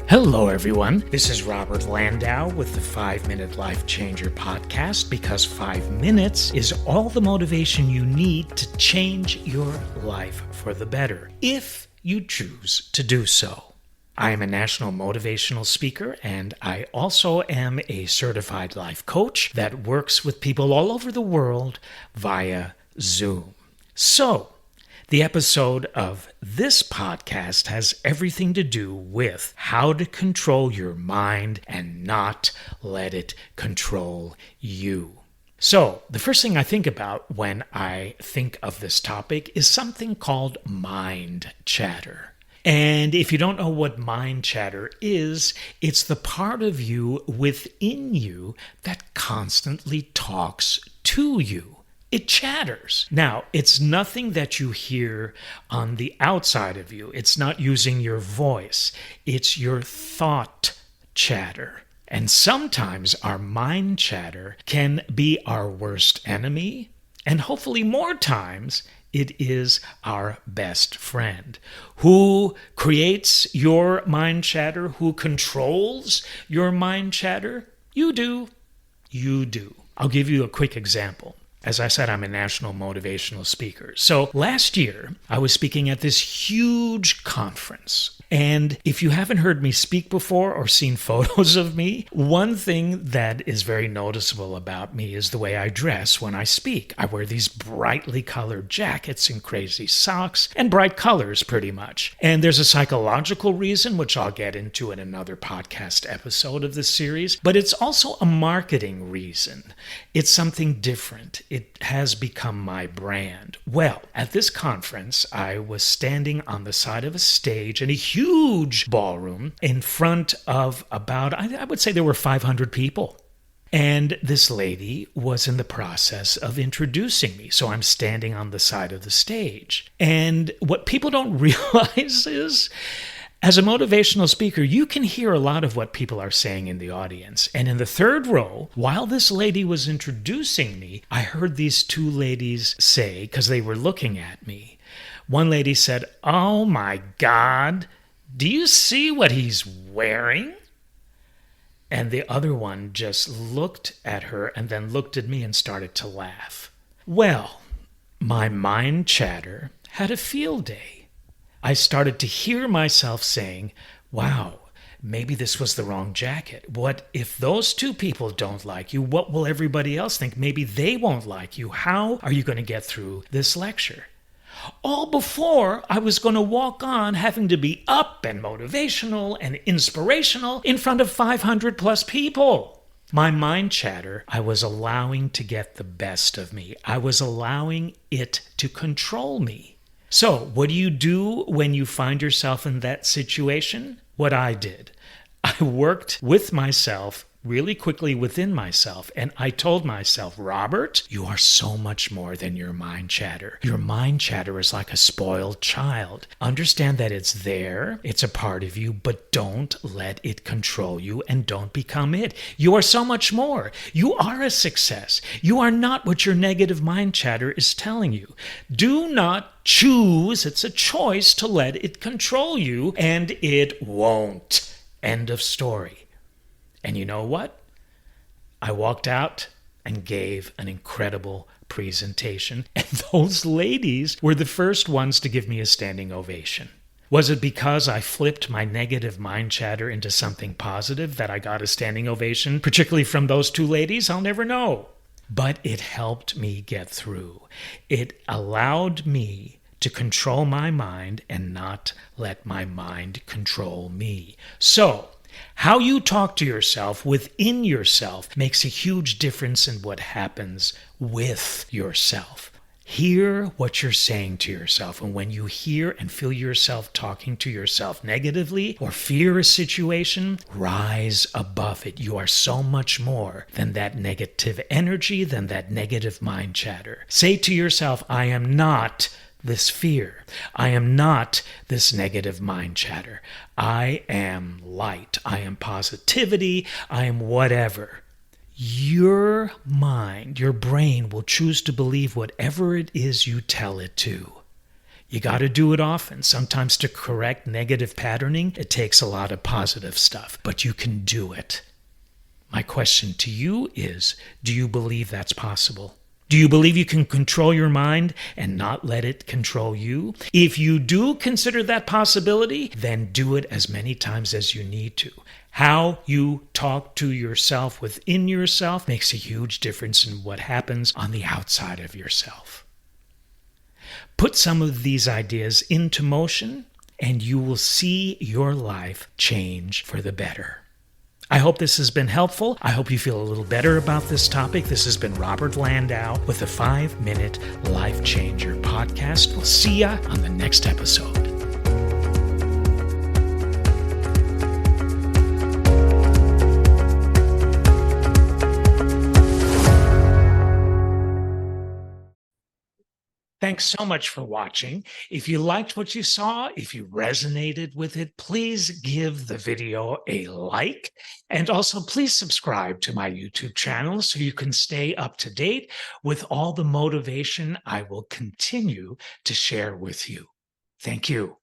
Hello, everyone. This is Robert Landau with the 5-Minute Life Changer podcast, because 5 minutes is all the motivation you need to change your life for the better, if you choose to do so. I am a national motivational speaker, and I also am a certified life coach that works with people all over the world via Zoom. So, the episode of this podcast has everything to do with how to control your mind and not let it control you. So, the first thing I think about when I think of this topic is something called mind chatter. And if you don't know what mind chatter is, it's the part of you within you that constantly talks to you. It chatters. Now, it's nothing that you hear on the outside of you. It's not using your voice. It's your thought chatter. And sometimes our mind chatter can be our worst enemy, and hopefully more times it is our best friend. Who creates your mind chatter? Who controls your mind chatter? You do. You do. I'll give you a quick example. As I said, I'm a national motivational speaker. So last year, I was speaking at this huge conference. And if you haven't heard me speak before or seen photos of me, one thing that is very noticeable about me is the way I dress when I speak. I wear these brightly colored jackets and crazy socks and bright colors pretty much. And there's a psychological reason, which I'll get into in another podcast episode of this series, but it's also a marketing reason. It's something different. It has become my brand. Well, at this conference, I was standing on the side of a stage in a huge ballroom in front of about, I would say there were 500 people. And this lady was in the process of introducing me. So I'm standing on the side of the stage. And what people don't realize is, as a motivational speaker, you can hear a lot of what people are saying in the audience. And in the third row, while this lady was introducing me, I heard these two ladies say, because they were looking at me, one lady said, "Oh my God, do you see what he's wearing?" And the other one just looked at her and then looked at me and started to laugh. Well, my mind chatter had a field day. I started to hear myself saying, wow, maybe this was the wrong jacket. What if those two people don't like you? What will everybody else think? Maybe they won't like you. How are you going to get through this lecture? All before I was going to walk on having to be up and motivational and inspirational in front of 500 plus people. My mind chatter, I was allowing to get the best of me. I was allowing it to control me. So, what do you do when you find yourself in that situation? What I did. I worked with myself really quickly within myself, and I told myself, Robert, you are so much more than your mind chatter. Your mind chatter is like a spoiled child. Understand that it's there, it's a part of you, but don't let it control you and don't become it. You are so much more. You are a success. You are not what your negative mind chatter is telling you. Do not choose, it's a choice, to let it control you, and it won't. End of story. And you know what? I walked out and gave an incredible presentation, and those ladies were the first ones to give me a standing ovation. Was it because I flipped my negative mind chatter into something positive that I got a standing ovation, particularly from those two ladies? I'll never know. But it helped me get through. It allowed me to control my mind and not let my mind control me. So, how you talk to yourself within yourself makes a huge difference in what happens with yourself. Hear what you're saying to yourself, and when you hear and feel yourself talking to yourself negatively or fear a situation, rise above it. You are so much more than that negative energy, than that negative mind chatter. Say to yourself, I am not this fear. I am not this negative mind chatter. I am light. I am positivity. I am whatever. Your mind, your brain will choose to believe whatever it is you tell it to. You got to do it often. Sometimes to correct negative patterning, it takes a lot of positive stuff, but you can do it. My question to you is, do you believe that's possible? Do you believe you can control your mind and not let it control you? If you do consider that possibility, then do it as many times as you need to. How you talk to yourself within yourself makes a huge difference in what happens on the outside of yourself. Put some of these ideas into motion, and you will see your life change for the better. I hope this has been helpful. I hope you feel a little better about this topic. This has been Robert Landau with the 5-Minute Life Changer podcast. We'll see ya on the next episode. Thanks so much for watching. If you liked what you saw, if you resonated with it, please give the video a like. And also, please subscribe to my YouTube channel so you can stay up to date with all the motivation I will continue to share with you. Thank you.